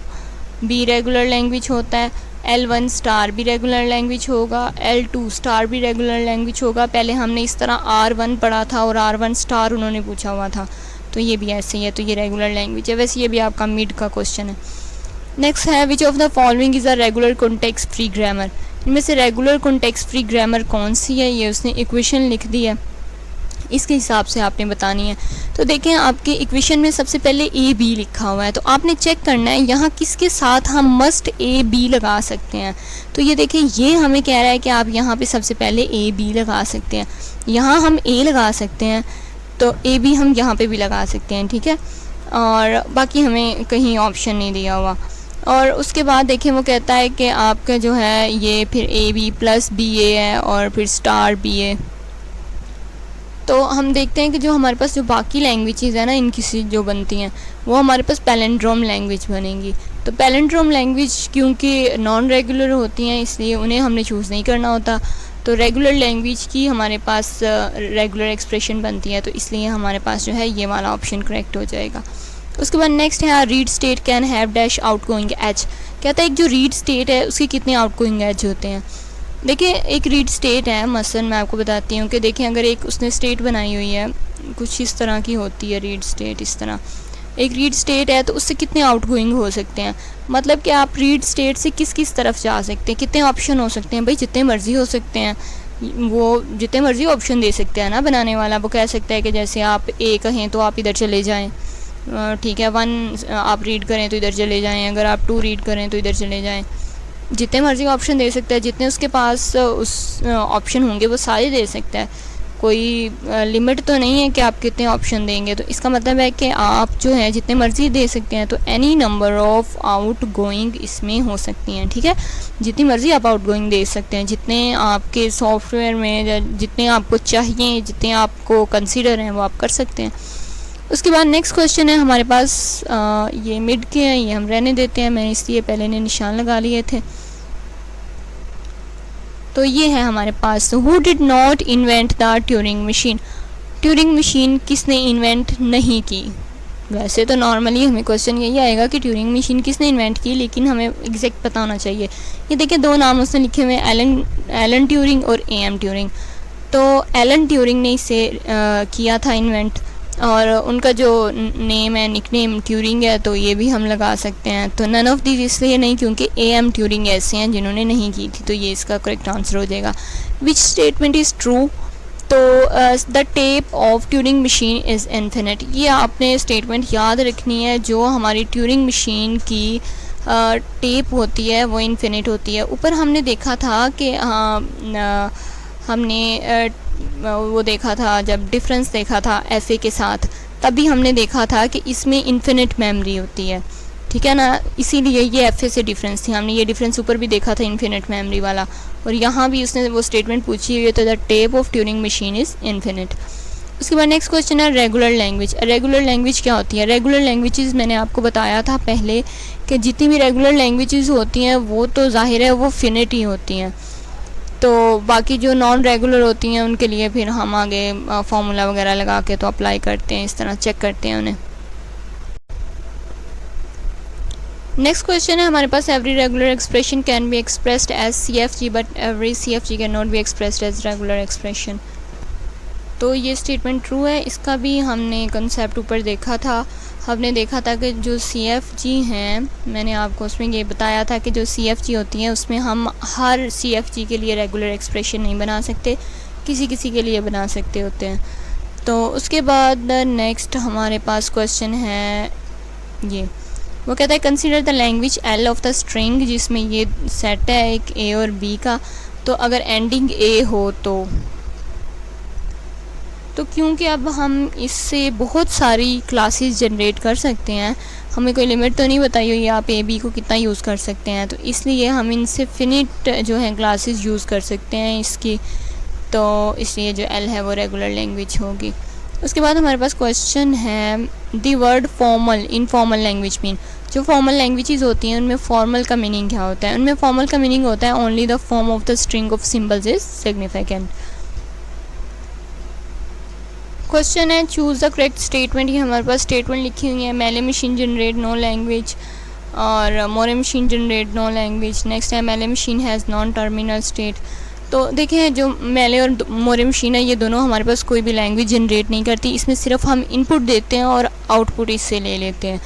भी रेगुलर लैंग्वेज होता है। L1 स्टार भी रेगुलर लैंग्वेज होगा, L2 स्टार भी रेगुलर लैंग्वेज होगा। पहले हमने इस तरह R1 पढ़ा था और R1 स्टार उन्होंने पूछा हुआ था, तो ये भी ऐसे ही है, तो ये रेगुलर लैंग्वेज है। वैसे ये भी आपका मिड का क्वेश्चन है। नेक्स्ट है which of the following is a regular context free grammar. इनमें से रेगुलर कॉन्टेक्स्ट फ्री ग्रामर कौन सी है, ये उसने इक्वेशन लिख दी है, इसके हिसाब से आपने बतानी है। तो देखें आपके इक्वेशन में सबसे पहले AB लिखा हुआ है, तो आपने चेक करना है यहाँ किसके साथ हम मस्ट AB लगा सकते हैं। तो ये देखें ये हमें कह रहा है कि आप यहाँ पे सबसे पहले AB लगा सकते हैं, यहाँ हम A लगा सकते हैं, तो AB हम यहाँ पे भी लगा सकते हैं, ठीक है। और बाकी हमें कहीं ऑप्शन नहीं दिया हुआ। और उसके बाद देखें वो कहता है कि आपका जो है ये फिर AB प्लस BA है और फिर स्टार BA। तो हम देखते हैं कि जो हमारे पास जो बाकी लैंग्वेजेस है ना इनकी से जो बनती हैं वो हमारे पास पैलिंड्रोम लैंग्वेज बनेंगी। तो पैलिंड्रोम लैंग्वेज क्योंकि नॉन रेगुलर होती हैं इसलिए उन्हें हमने चूज़ नहीं करना होता, तो रेगुलर लैंग्वेज की हमारे पास रेगुलर एक्सप्रेशन बनती है, तो इसलिए हमारे पास जो है ये वाला ऑप्शन करेक्ट हो जाएगा। उसके बाद नेक्स्ट है read state can have dash out going edge. कहता है एक जो रीड स्टेट है उसके कितने आउट गोइंग एज होते हैं। देखिए एक रीड स्टेट है, मसलन मैं आपको बताती हूँ कि देखिए अगर एक उसने स्टेट बनाई हुई है कुछ इस तरह की होती है रीड स्टेट, इस तरह एक रीड स्टेट है, तो उससे कितने आउट गोइंग हो सकते हैं, मतलब कि आप रीड स्टेट से किस किस तरफ जा सकते हैं, कितने ऑप्शन हो सकते हैं। भाई जितने मर्जी हो सकते हैं, वो जितने मर्जी ऑप्शन दे सकते हैं ना बनाने वाला। वो कह सकता है कि जैसे आप ए कहें तो आप इधर चले जाएं, ठीक है, 1 आप रीड करें तो इधर चले जाएं, अगर आप 2 रीड करें तो इधर चले जाएं। जितने मर्जी ऑप्शन दे सकता है, जितने उसके पास उस ऑप्शन होंगे वो सारे दे सकता है। कोई लिमिट तो नहीं है कि आप कितने ऑप्शन देंगे। तो इसका मतलब है कि आप जो है जितने मर्जी दे सकते हैं। तो any number of out going इसमें हो सकती हैं, ठीक है, जितनी मर्जी आप आउट गोइंग दे सकते हैं, जितने आपके सॉफ्टवेयर में जितने आपको चाहिए, जितने आपको कंसीडर हैं वो आप कर सकते हैं। उसके बाद नेक्स्ट क्वेश्चन है हमारे पास, ये मिड के हैं, ये हम रहने देते हैं, मैंने इसलिए पहले ने निशान लगा लिए थे। तो ये है हमारे पास, who did not invent the Turing machine. Turing machine किसने इन्वेंट नहीं की। वैसे तो नॉर्मली हमें क्वेश्चन यही आएगा कि ट्यूरिंग मशीन किसने इन्वेंट की, लेकिन हमें एग्जैक्ट पता होना चाहिए। ये देखिए 2 नाम उसने लिखे हुए हैं, एलन ट्यूरिंग और एम ट्यूरिंग। तो एलन ट्यूरिंग ने इसे किया था इन्वेंट, और उनका जो नेम है, निकनेम ट्यूरिंग है, तो ये भी हम लगा सकते हैं। तो नन ऑफ दीज इसलिए नहीं क्योंकि एम ट्यूरिंग ऐसे हैं जिन्होंने नहीं की थी, तो ये इसका करेक्ट आंसर हो जाएगा। Which statement is true. तो the tape of Turing machine is infinite. ये आपने स्टेटमेंट याद रखनी है। जो हमारी ट्यूरिंग मशीन की टेप होती है वो इन्फिनिट होती है। ऊपर हमने देखा था कि हमने वो देखा था, जब डिफरेंस देखा था एफ ए के साथ, तभी हमने देखा था कि इसमें इन्फिनिट मेमोरी होती है, ठीक है ना, इसीलिए ये एफ ए से डिफरेंस थी। हमने ये डिफरेंस ऊपर भी देखा था इन्फिनिट मेमोरी वाला, और यहाँ भी उसने वो स्टेटमेंट पूछी हुई है, तो the tape of Turing machine is infinite. उसके बाद नेक्स्ट क्वेश्चन है रेगुलर लैंग्वेज। रेगुलर लैंग्वेज क्या होती है। रेगुलर लैंग्वेजेस मैंने आपको बताया था पहले कि जितनी भी रेगुलर लैंग्वेजेस होती हैं वो तो ज़ाहिर है वो फिनिट ही होती हैं। तो बाकी जो नॉन रेगुलर होती हैं उनके लिए फिर हम आगे फार्मूला वगैरह लगा के तो अप्लाई करते हैं, इस तरह चेक करते हैं उन्हें। नेक्स्ट क्वेश्चन है हमारे पास, every regular expression can be expressed as CFG but every CFG can not be expressed as regular expression. तो ये स्टेटमेंट ट्रू है। इसका भी हमने कंसेप्ट ऊपर देखा था। हमने देखा था कि जो CFG हैं, मैंने आपको उसमें ये बताया था कि जो CFG होती हैं उसमें हम हर CFG के लिए रेगुलर एक्सप्रेशन नहीं बना सकते, किसी किसी के लिए बना सकते होते हैं। तो उसके बाद नेक्स्ट हमारे पास क्वेश्चन है ये, वो कहता है consider the language L of the string, जिसमें ये सेट है एक A और B का। तो अगर एंडिंग A हो तो क्योंकि अब हम इससे बहुत सारी क्लासेस जनरेट कर सकते हैं, हमें कोई लिमिट तो नहीं बताई हुई आप ए बी को कितना यूज़ कर सकते हैं, तो इसलिए हम इनसे फिनिट जो है क्लासेस यूज़ कर सकते हैं इसकी। तो इसलिए जो एल है वो रेगुलर लैंग्वेज होगी। उसके बाद हमारे पास क्वेश्चन है the word formal in formal language mean. जो फॉर्मल लैंग्वेजेस होती हैं उनमें फॉर्मल का मीनिंग क्या होता है। उनमें फॉर्मल का मीनिंग होता है only the form of the string of symbols is significant. Question है चूज़ द करेक्ट स्टेटमेंट। ये हमारे पास स्टेटमेंट लिखी हुई है, Mealy machine generate no language और Moore machine generate no language. Next है Mealy machine has non terminal state. तो देखें जो मेले और मोरे मशीन है ये दोनों हमारे पास कोई भी लैंग्वेज जनरेट नहीं करती, इसमें सिर्फ हम इनपुट देते हैं और आउटपुट इससे ले लेते हैं।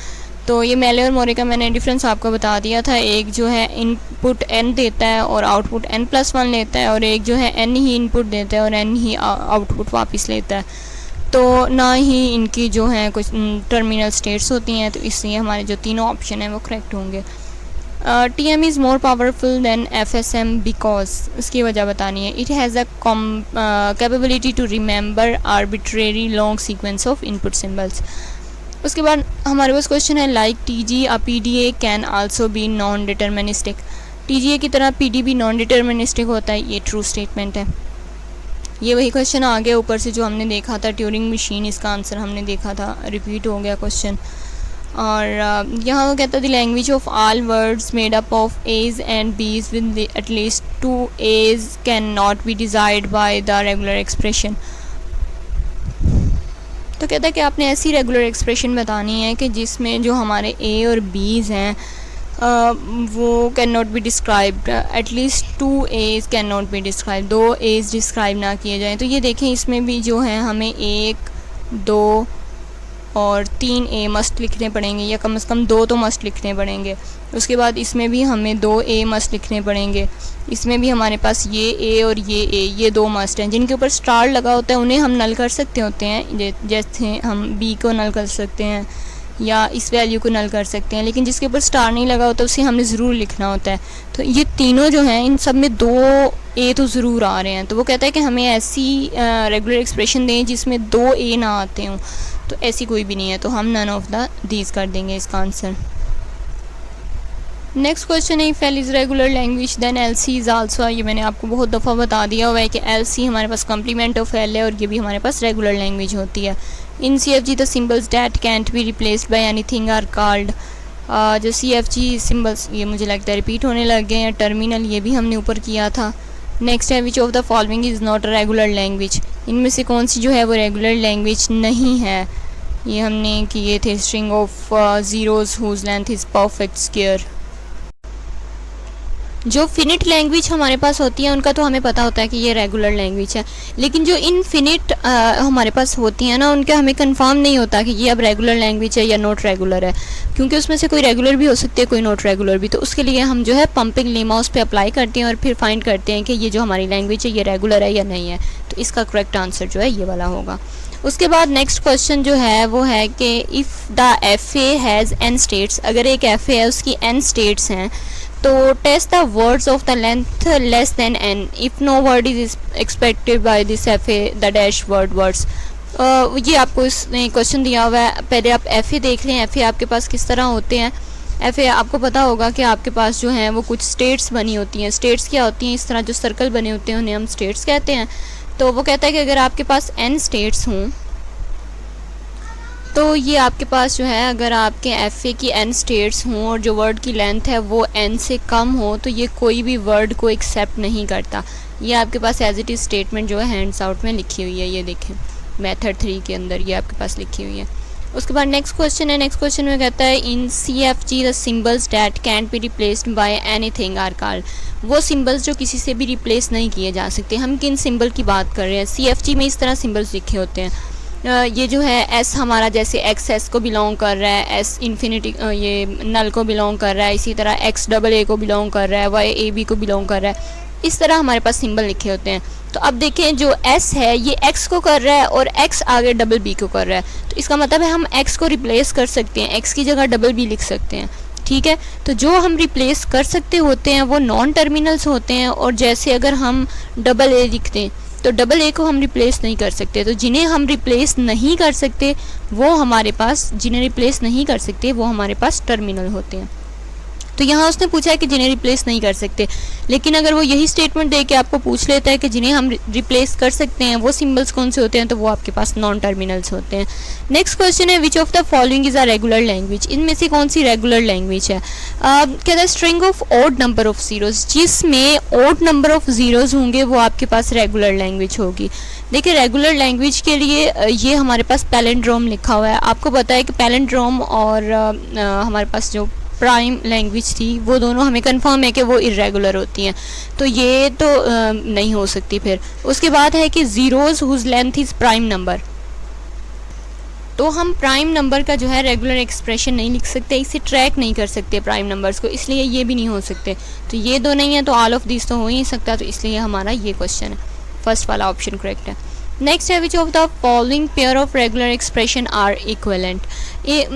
तो ये मेले और मोरे का मैंने डिफरेंस आपको बता दिया था। एक जो है इनपुट n देता है और आउटपुट n+1 लेता है, और एक जो है n ही इनपुट देता है और n ही आउटपुट वापस लेता है। तो ना ही इनकी जो है कुछ टर्मिनल स्टेट्स होती हैं, तो इसलिए हमारे जो तीनों ऑप्शन हैं वो करेक्ट होंगे। TM is more powerful than FSM because, उसकी वजह बतानी है। It has a capability to remember arbitrary long sequence of input symbols. उसके बाद हमारे पास क्वेश्चन है like TG a PDA can also be non deterministic. TGA की तरह PD भी नॉन डिटर्मिनिस्टिक होता है, ये ट्रू स्टेटमेंट है। ये वही क्वेश्चन आ गया ऊपर से जो हमने देखा था ट्यूरिंग मशीन, इसका आंसर हमने देखा था, रिपीट हो गया क्वेश्चन। और यहाँ वो कहता है the language of all words made up of a's and b's with at least 2 as can not be desired by the regular expression. तो कहता है कि आपने ऐसी रेगुलर एक्सप्रेशन बतानी है कि जिसमें जो हमारे ए और बीज हैं वो can not be described, at least 2 as can not be describe, 2 edge describe ना किए जाएँ। तो ये देखें इसमें भी जो है हमें 1, 2, और 3 A मस्ट लिखने पड़ेंगे, या कम से कम 2 तो मस्ट लिखने पड़ेंगे। उसके बाद इसमें भी हमें 2 A मस्ट लिखने पड़ेंगे। इसमें भी हमारे पास ये A और ये A, ये 2 मस्ट हैं। जिनके ऊपर स्टार लगा होता है उन्हें हम नल कर सकते होते हैं, जैसे हम B को नल कर सकते हैं या इस वैल्यू को नल कर सकते हैं, लेकिन जिसके ऊपर स्टार नहीं लगा होता उसे हमने ज़रूर लिखना होता है। तो ये तीनों जो हैं इन सब में 2 A तो ज़रूर आ रहे हैं। तो वो कहता है कि हमें ऐसी रेगुलर एक्सप्रेशन दें जिसमें 2 A ना आते हों। तो ऐसी कोई भी नहीं है, तो हम नन ऑफ द दीज कर देंगे इसका आंसर। नेक्स्ट क्वेश्चन है, if L is regular language then L C is also. ये मैंने आपको बहुत दफ़ा बता दिया हुआ है कि एल सी हमारे पास कम्प्लीमेंट ऑफ एल है और ये भी हमारे पास रेगुलर लैंग्वेज होती है। In C F G the symbols that can't be replaced by anything are called. जो सी एफ जी सिम्बल्स, ये मुझे लगता है रिपीट होने लग गए हैं। टर्मिनल, ये भी हमने ऊपर किया था। नेक्स्ट है, which of the following is not a regular language. इनमें से कौन सी जो है वो रेगुलर लैंग्वेज नहीं है। ये हमने किए थे, string of zeros whose length is perfect square. जो फिनिट लैंग्वेज हमारे पास होती है उनका तो हमें पता होता है कि ये रेगुलर लैंग्वेज है, लेकिन जो इनफिनिट हमारे पास होती है ना, उनका हमें कंफर्म नहीं होता कि ये अब रेगुलर लैंग्वेज है या नॉट रेगुलर है, क्योंकि उसमें से कोई रेगुलर भी हो सकती है, कोई नॉट रेगुलर भी। तो उसके लिए हम जो है पंपिंग लेमा उस पर अप्लाई करते हैं और फिर फाइंड करते हैं कि ये जो हमारी लैंग्वेज है ये रेगुलर है या नहीं है। तो इसका करेक्ट आंसर जो है ये वाला होगा। उसके बाद नेक्स्ट क्वेश्चन जो है वो है कि if the F A has an states. अगर एक एफ ए है उसकी एन स्टेट्स हैं तो test the words of the length less than n if no word is expected by this F A the dash words. ये आपको इसने question दिया हुआ है। पहले आप एफ ए देख लें, एफ ए आपके पास किस तरह होते हैं। एफ ए आपको पता होगा कि आपके पास जो हैं वो कुछ स्टेट्स बनी होती हैं। स्टेट्स क्या होती हैं, इस तरह जो सर्कल बने होते हैं उन्हें हम स्टेट्स कहते हैं। तो वो कहता है कि अगर आपके पास एन स्टेट्स हों तो ये आपके पास जो है, अगर आपके एफ ए की एन स्टेट्स हों और जो वर्ड की लेंथ है वो एन से कम हो तो ये कोई भी वर्ड को एक्सेप्ट नहीं करता। ये आपके पास एज इट इज़ स्टेटमेंट जो है हैंड्स आउट में लिखी हुई है, ये देखें मेथड 3 के अंदर ये आपके पास लिखी हुई है। उसके बाद नेक्स्ट क्वेश्चन है, नेक्स्ट क्वेश्चन में कहता है in C F G the symbols that can't be replaced by anything are called. वो सिम्बल्स जो किसी से भी रिप्लेस नहीं किए जा सकते। हम किन सिम्बल की बात कर रहे हैं। सी एफ जी में इस तरह सिम्बल्स लिखे होते हैं। ये जो है एस हमारा जैसे एक्स एस को बिलोंग कर रहा है, एस इन्फिनिटी ये नल को बिलोंग कर रहा है, इसी तरह एक्स डबल ए को बिलोंग कर रहा है, वाई ए बी को बिलोंग कर रहा है। इस तरह हमारे पास सिंबल लिखे होते हैं। तो अब देखें जो एस है ये एक्स को कर रहा है और एक्स आगे डबल बी को कर रहा है, तो इसका मतलब है हम एक्स को रिप्लेस कर सकते हैं, एक्स की जगह डबल बी लिख सकते हैं। ठीक है, तो जो हम रिप्लेस कर सकते होते हैं वो नॉन टर्मिनल्स होते हैं। और जैसे अगर हम डबल ए लिख दें तो डबल ए को हम रिप्लेस नहीं कर सकते। तो जिन्हें हम रिप्लेस नहीं कर सकते वो हमारे पास, जिन्हें रिप्लेस नहीं कर सकते वो हमारे पास टर्मिनल होते हैं। तो यहाँ उसने पूछा है कि जिन्हें रिप्लेस नहीं कर सकते, लेकिन अगर वो यही स्टेटमेंट दे के आपको पूछ लेता है कि जिन्हें हम रिप्लेस कर सकते हैं वो सिंबल्स कौन से होते हैं, तो वो आपके पास नॉन टर्मिनल्स होते हैं। नेक्स्ट क्वेश्चन है which of the following is a regular language. इनमें से कौन सी रेगुलर लैंग्वेज है। कहता है string of odd number of zeros, जिसमें ऑड नंबर ऑफ ज़ीरोज़ होंगे वो आपके पास रेगुलर लैंग्वेज होगी। देखिए रेगुलर लैंग्वेज के लिए ये हमारे पास पैलेंड्रोम लिखा हुआ है। आपको पता है कि पैलेंड्रोम और हमारे पास जो प्राइम लैंग्वेज थी वो दोनों हमें कंफर्म है कि वो इरेगुलर होती हैं, तो ये तो नहीं हो सकती। फिर उसके बाद है कि zeros whose length is prime number. तो हम प्राइम नंबर का जो है रेगुलर एक्सप्रेशन नहीं लिख सकते, इसे ट्रैक नहीं कर सकते प्राइम नंबर्स को, इसलिए ये भी नहीं हो सकते। तो ये दो नहीं है तो ऑल ऑफ दिस तो हो ही नहीं सकता, तो इसलिए हमारा ये क्वेश्चन है, फर्स्ट वाला ऑप्शन करेक्ट है। नेक्स्ट है which of the following pair of regular expression are equivalent. ये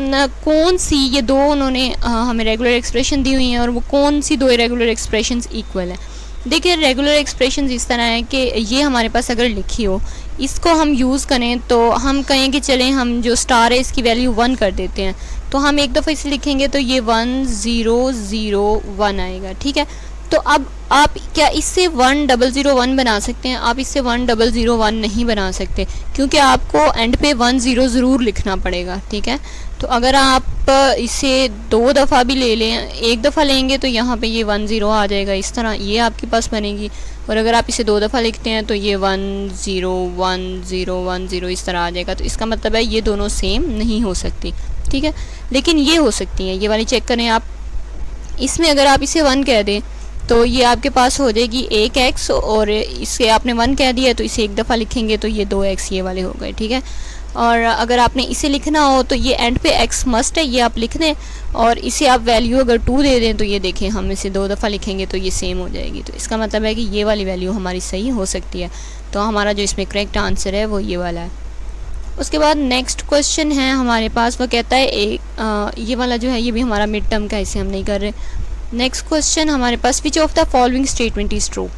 कौन सी, ये दो उन्होंने हमें रेगुलर एक्सप्रेशन दी हुई हैं और वो कौन सी दो रेगुलर एक्सप्रेशंस इक्वल हैं। देखिए रेगुलर एक्सप्रेशंस इस तरह है कि ये हमारे पास अगर लिखी हो, इसको हम यूज़ करें तो हम कहें कि चलें हम जो स्टार है इसकी वैल्यू 1 कर देते हैं, तो हम एक दफ़ा इसे लिखेंगे तो ये 1 0 0 1 आएगा। ठीक है, तो अब आप क्या इससे 1001 बना सकते हैं? आप इससे 1001 नहीं बना सकते, क्योंकि आपको एंड पे 10 ज़रूर लिखना पड़ेगा। ठीक है, तो अगर आप इसे 2 दफ़ा भी ले लें, एक दफ़ा लेंगे तो यहाँ पे ये 10 आ जाएगा, इस तरह ये आपके पास बनेगी। और अगर आप इसे 2 दफ़ा लिखते हैं तो ये 10 10 10 इस तरह आ जाएगा। तो इसका मतलब है ये दोनों सेम नहीं हो सकती। ठीक है, लेकिन ये हो सकती हैं, ये वाली चेक करें आप। इसमें अगर आप इसे 1 कह दें तो ये आपके पास हो जाएगी 1x, और इसे आपने 1 कह दिया तो इसे एक दफ़ा लिखेंगे तो ये 2x ये वाले हो गए। ठीक है, और अगर आपने इसे लिखना हो तो ये एंड पे x मस्ट है, ये आप लिख दें, और इसे आप वैल्यू अगर 2 दे दें तो ये देखें हम इसे 2 दफ़ा लिखेंगे तो ये सेम हो जाएगी। तो इसका मतलब है कि ये वाली वैल्यू हमारी सही हो सकती है। तो हमारा जो इसमें करेक्ट आंसर है वो ये वाला है। उसके बाद नेक्स्ट क्वेश्चन है हमारे पास, वो कहता है ये वाला जो है ये भी हमारा मिड टर्म का, इसे हम नहीं कर रहे। नेक्स्ट क्वेश्चन हमारे पास, which of the following statement is true,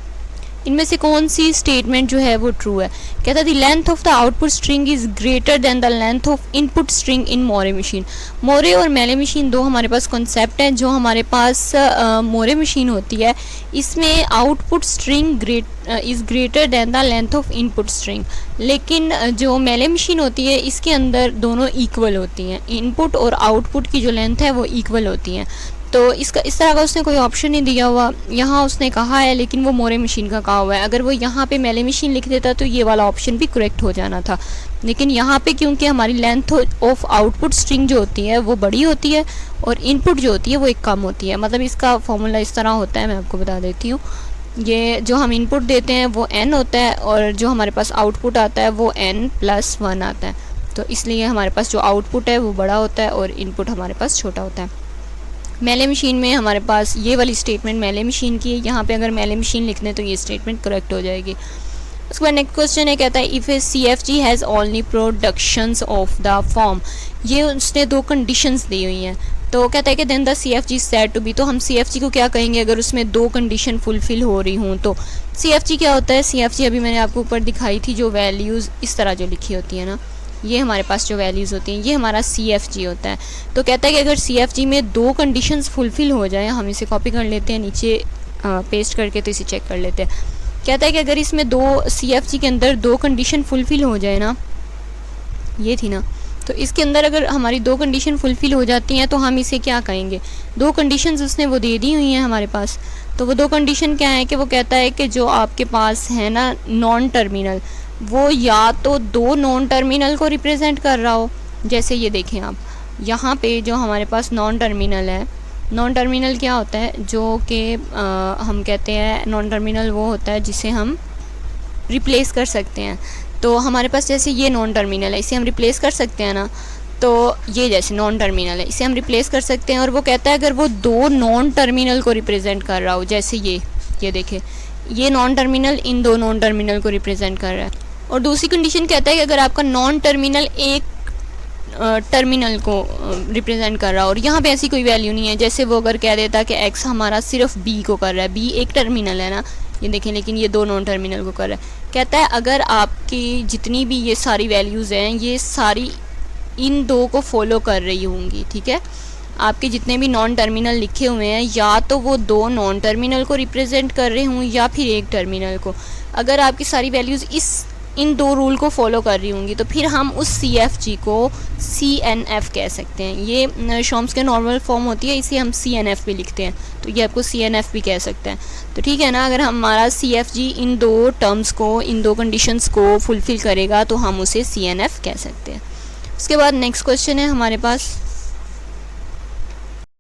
इनमें से कौन सी स्टेटमेंट जो है वो ट्रू है। कहता है the length of the output string is greater than the length of input string in Moore machine. Moore और मेले मशीन दो हमारे पास कॉन्सेप्ट हैं। जो हमारे पास मोरे मशीन होती है इसमें output string is greater than the length of input string, लेकिन जो मेले मशीन होती है इसके अंदर दोनों इक्वल होती हैं, इनपुट और आउटपुट की जो लेंथ है वो इक्वल होती हैं। तो इसका इस तरह का उसने कोई ऑप्शन नहीं दिया हुआ, यहाँ उसने कहा है लेकिन वो मोरे मशीन का कहा हुआ है। अगर वो यहाँ पे मेले मशीन लिख देता तो ये वाला ऑप्शन भी करेक्ट हो जाना था, लेकिन यहाँ पे क्योंकि हमारी लेंथ ऑफ आउटपुट स्ट्रिंग जो होती है वो बड़ी होती है और इनपुट जो होती है वो एक कम होती है। मतलब इसका फॉर्मूला इस तरह होता है, मैं आपको बता देती हूँ। ये जो हम इनपुट देते हैं वो n होता है और जो हमारे पास आउटपुट आता है वो n+1 आता है। तो इसलिए हमारे पास जो आउटपुट है वो बड़ा होता है और इनपुट हमारे पास छोटा होता है। मेले मशीन में हमारे पास ये वाली स्टेटमेंट मेले मशीन की है, यहाँ पे अगर मेले मशीन लिख दें तो ये स्टेटमेंट करेक्ट हो जाएगी। उसके बाद नेक्स्ट क्वेश्चन है, कहता है if A CFG has only productions of the form, ये उसने 2 कंडीशंस दी हुई हैं। तो कहता है कि then the CFG said to be, तो हम CFG को क्या कहेंगे अगर उसमें 2 कंडीशन फुलफ़िल हो रही हूँ। तो CFG क्या होता है, CFG अभी मैंने आपको ऊपर दिखाई थी, जो वैल्यूज़ इस तरह जो लिखी होती है ना, ये हमारे पास जो वैल्यूज़ होती हैं ये हमारा CFG होता है। तो कहता है कि अगर CFG में 2 कंडीशंस फुलफ़िल हो जाए, हम इसे कॉपी कर लेते हैं नीचे पेस्ट करके, तो इसे चेक कर लेते हैं। कहता है कि अगर इसमें CFG के अंदर 2 कंडीशन फुलफ़िल हो जाए ना, ये थी ना, तो इसके अंदर अगर हमारी 2 कंडीशन फुलफ़िल हो जाती हैं तो हम इसे क्या कहेंगे। 2 कंडीशंस उसने वो दे दी हुई हैं हमारे पास। तो वो 2 कंडीशन क्या है कि वो कहता है कि जो आपके पास है ना नॉन टर्मिनल, वो या तो 2 नॉन टर्मिनल को रिप्रेजेंट कर रहा हो, जैसे ये देखें आप यहाँ पे जो हमारे पास नॉन टर्मिनल है, नॉन टर्मिनल क्या होता है, जो कि हम कहते हैं नॉन टर्मिनल वो होता है जिसे हम रिप्लेस कर सकते हैं। तो हमारे पास जैसे ये नॉन टर्मिनल है, इसे हम रिप्लेस कर सकते हैं ना, तो ये जैसे नॉन टर्मिनल है इसे हम रिप्लेस कर सकते हैं। और वो कहता है अगर वो 2 नॉन टर्मिनल को रिप्रेजेंट कर रहा हो, जैसे ये देखें ये non terminal in 2 non terminal को रिप्रेजेंट कर रहा है। और दूसरी कंडीशन कहता है कि अगर आपका नॉन टर्मिनल एक टर्मिनल को रिप्रेजेंट कर रहा हो, और यहाँ पे ऐसी कोई वैल्यू नहीं है, जैसे वो अगर कह देता कि x हमारा सिर्फ b को कर रहा है, b एक टर्मिनल है ना, ये देखें, लेकिन ये 2 नॉन टर्मिनल को कर रहा है। कहता है अगर आपकी जितनी भी ये सारी वैल्यूज़ हैं ये सारी इन 2 को फॉलो कर रही होंगी, ठीक है, आपके जितने भी नॉन टर्मिनल लिखे हुए हैं या तो वो 2 नॉन टर्मिनल को रिप्रेजेंट कर रहे हों या फिर एक टर्मिनल को। अगर आपकी सारी वैल्यूज़ इन 2 रूल को फॉलो कर रही होंगी तो फिर हम उस CFG को CNF कह सकते हैं। ये शॉम्स्की नॉर्मल फॉर्म होती है, इसे हम CNF भी लिखते हैं, तो ये आपको CNF भी कह सकते हैं। तो ठीक है ना, अगर हमारा CFG इन 2 टर्म्स को, इन 2 कंडीशंस को फुलफ़िल करेगा तो हम उसे CNF कह सकते हैं। उसके बाद नेक्स्ट क्वेश्चन है हमारे पास,